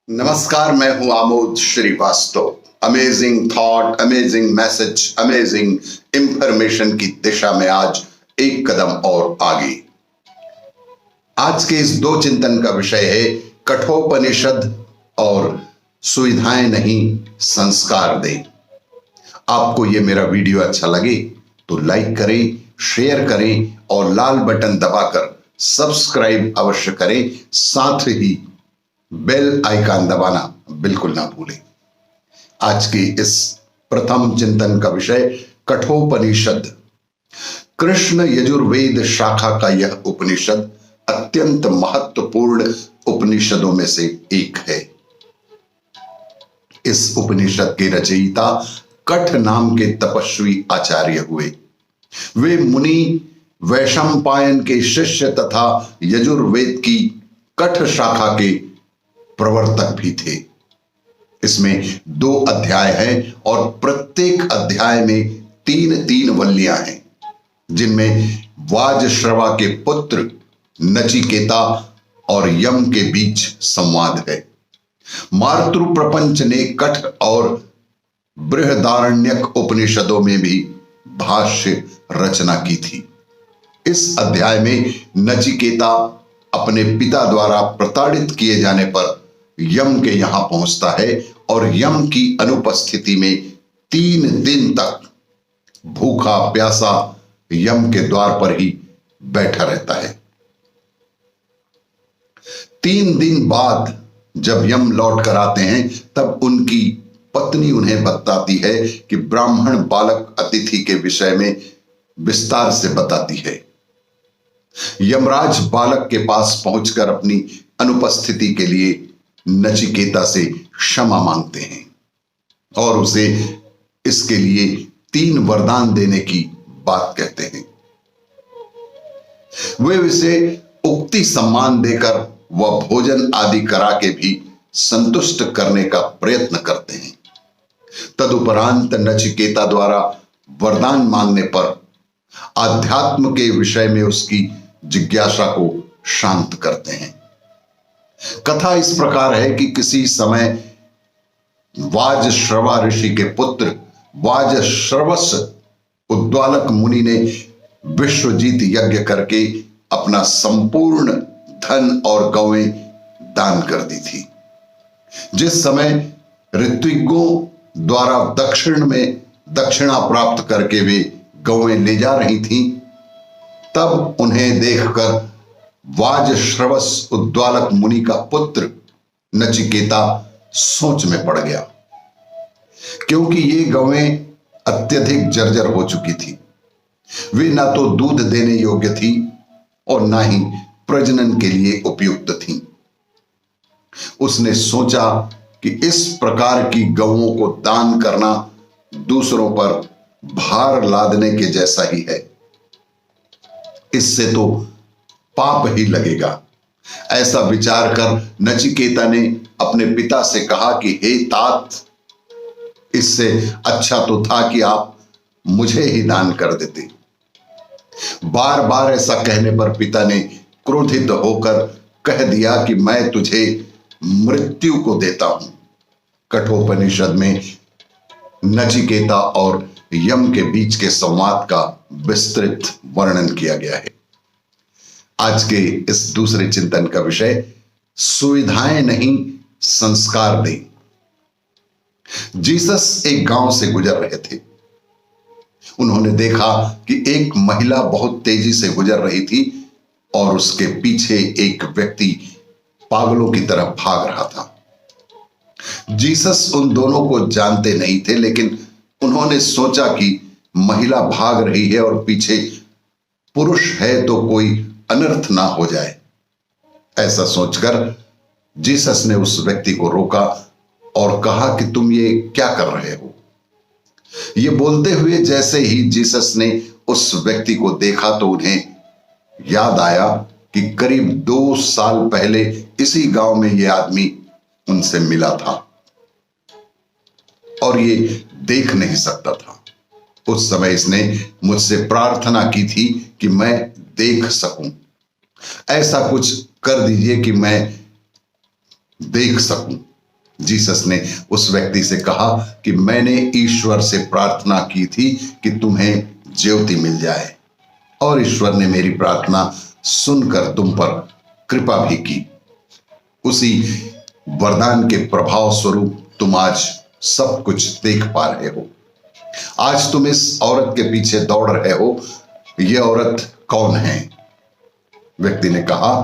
नमस्कार, मैं हूं Amod Shrivastava. Amazing thought, amazing message, amazing information की दिशा में आज एक कदम और आगे। आज के इस दो चिंतन का विषय है कठोपनिषद और सुविधाएं नहीं संस्कार दें। आपको यह मेरा वीडियो अच्छा लगे तो लाइक करें, शेयर करें और लाल बटन दबाकर सब्सक्राइब अवश्य करें। साथ ही बेल आइकन दबाना बिल्कुल ना भूलें। आज की इस प्रथम चिंतन का विषय कठोपनिषद। कृष्ण यजुर्वेद शाखा का यह उपनिषद अत्यंत महत्वपूर्ण उपनिषदों में से एक है। इस उपनिषद के रचयिता कठ नाम के तपस्वी आचार्य हुए। वे मुनि वैशंपायन के शिष्य तथा यजुर्वेद की कठ शाखा के प्रवर्तक भी थे। इसमें 2 अध्याय हैं और प्रत्येक अध्याय में 3-3 वल्लियां हैं, जिनमें वाजश्रवा के पुत्र नचिकेता और यम के बीच संवाद है। मातृ प्रपंच ने कठ और बृहदारण्यक उपनिषदों में भी भाष्य रचना की थी। इस अध्याय में नचिकेता अपने पिता द्वारा प्रताड़ित किए जाने पर यम के यहां पहुंचता है और यम की अनुपस्थिति में 3 दिन तक भूखा प्यासा यम के द्वार पर ही बैठा रहता है। 3 दिन बाद जब यम लौट कर आते हैं तब उनकी पत्नी उन्हें बताती है कि ब्राह्मण बालक अतिथि के विषय में विस्तार से बताती है। यमराज बालक के पास पहुंचकर अपनी अनुपस्थिति के लिए नचिकेता से क्षमा मांगते हैं और उसे इसके लिए 3 वरदान देने की बात कहते हैं। वे उसे उक्ति सम्मान देकर व भोजन आदि करा के भी संतुष्ट करने का प्रयत्न करते हैं। तदुपरांत नचिकेता द्वारा वरदान मांगने पर आध्यात्म के विषय में उसकी जिज्ञासा को शांत करते हैं। कथा इस प्रकार है कि किसी समय वाजश्रवा ऋषि के पुत्र वाजश्रवस उद्वालक मुनि ने विश्वजीत यज्ञ करके अपना संपूर्ण धन और गौएं दान कर दी थी। जिस समय ऋत्विकों द्वारा दक्षिण में दक्षिणा प्राप्त करके वे गौएं ले जा रही थीं, तब उन्हें देखकर वाजश्रवस उद्वालक मुनि का पुत्र नचिकेता सोच में पड़ गया, क्योंकि ये गौएं अत्यधिक जर्जर हो चुकी थी। वे ना तो दूध देने योग्य थी और ना ही प्रजनन के लिए उपयुक्त थीं। उसने सोचा कि इस प्रकार की गौओं को दान करना दूसरों पर भार लादने के जैसा ही है। इससे तो पाप ही लगेगा। ऐसा विचार कर नचिकेता ने अपने पिता से कहा कि हे तात, इससे अच्छा तो था कि आप मुझे ही दान कर देते। बार बार ऐसा कहने पर पिता ने क्रोधित होकर कह दिया कि मैं तुझे मृत्यु को देता हूं। कठोपनिषद में नचिकेता और यम के बीच के संवाद का विस्तृत वर्णन किया गया है। आज के इस दूसरे चिंतन का विषय सुविधाएं नहीं संस्कार दें। जीसस एक गांव से गुजर रहे थे। उन्होंने देखा कि एक महिला बहुत तेजी से गुजर रही थी और उसके पीछे एक व्यक्ति पागलों की तरह भाग रहा था। जीसस उन दोनों को जानते नहीं थे, लेकिन उन्होंने सोचा कि महिला भाग रही है और पीछे पुरुष है तो कोई अनर्थ ना हो जाए। ऐसा सोचकर जीसस ने उस व्यक्ति को रोका और कहा कि तुम ये क्या कर रहे हो। ये बोलते हुए जैसे ही जीसस ने उस व्यक्ति को देखा तो उन्हें याद आया कि करीब 2 साल पहले इसी गांव में ये आदमी उनसे मिला था और ये देख नहीं सकता था। उस समय इसने मुझसे प्रार्थना की थी कि मैं देख सकूं। ऐसा कुछ कर दीजिए कि मैं देख सकूं। जीसस ने उस व्यक्ति से कहा कि मैंने ईश्वर से प्रार्थना की थी कि तुम्हें ज्योति मिल जाए, और ईश्वर ने मेरी प्रार्थना सुनकर तुम पर कृपा भी की। उसी वरदान के प्रभाव स्वरूप तुम आज सब कुछ देख पा रहे हो। आज तुम इस औरत के पीछे दौड़ रहे हो। यह औरत कौन है? व्यक्ति ने कहा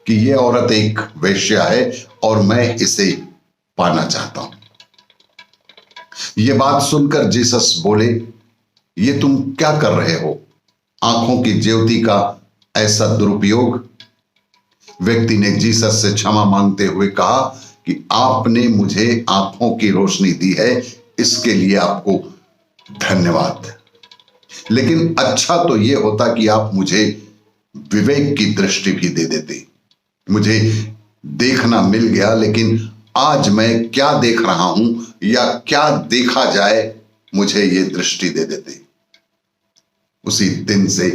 कि यह औरत एक वेश्या है और मैं इसे पाना चाहता हूं। यह बात सुनकर जीसस बोले, ये तुम क्या कर रहे हो? आंखों की ज्योति का ऐसा दुरुपयोग? व्यक्ति ने जीसस से क्षमा मांगते हुए कहा कि आपने मुझे आंखों की रोशनी दी है, इसके लिए आपको धन्यवाद। लेकिन अच्छा तो यह होता कि आप मुझे विवेक की दृष्टि भी दे देते। मुझे देखना मिल गया, लेकिन आज मैं क्या देख रहा हूं या क्या देखा जाए, मुझे यह दृष्टि दे देते। उसी दिन से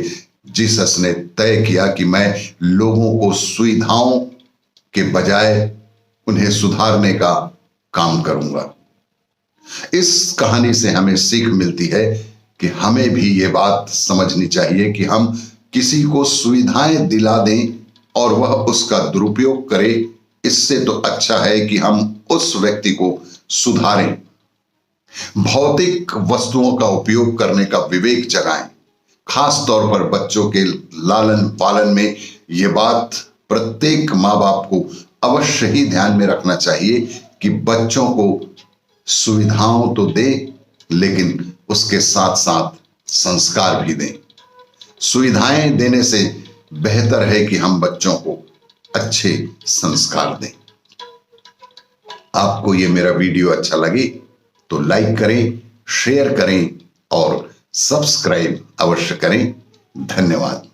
जीसस ने तय किया कि मैं लोगों को सुविधाओं के बजाय उन्हें सुधारने का काम करूंगा। इस कहानी से हमें सीख मिलती है कि हमें भी ये बात समझनी चाहिए कि हम किसी को सुविधाएं दिला दें और वह उसका दुरुपयोग करे, इससे तो अच्छा है कि हम उस व्यक्ति को सुधारें। भौतिक वस्तुओं का उपयोग करने का विवेक जगाएं। खास तौर पर बच्चों के लालन पालन में यह बात प्रत्येक माँ बाप को अवश्य ही ध्यान में रखना चाहिए कि बच्चों को सुविधाओं तो दे, लेकिन उसके साथ साथ संस्कार भी दें। सुविधाएं देने से बेहतर है कि हम बच्चों को अच्छे संस्कार दें। आपको यह मेरा वीडियो अच्छा लगे तो लाइक करें, शेयर करें और सब्सक्राइब अवश्य करें। धन्यवाद।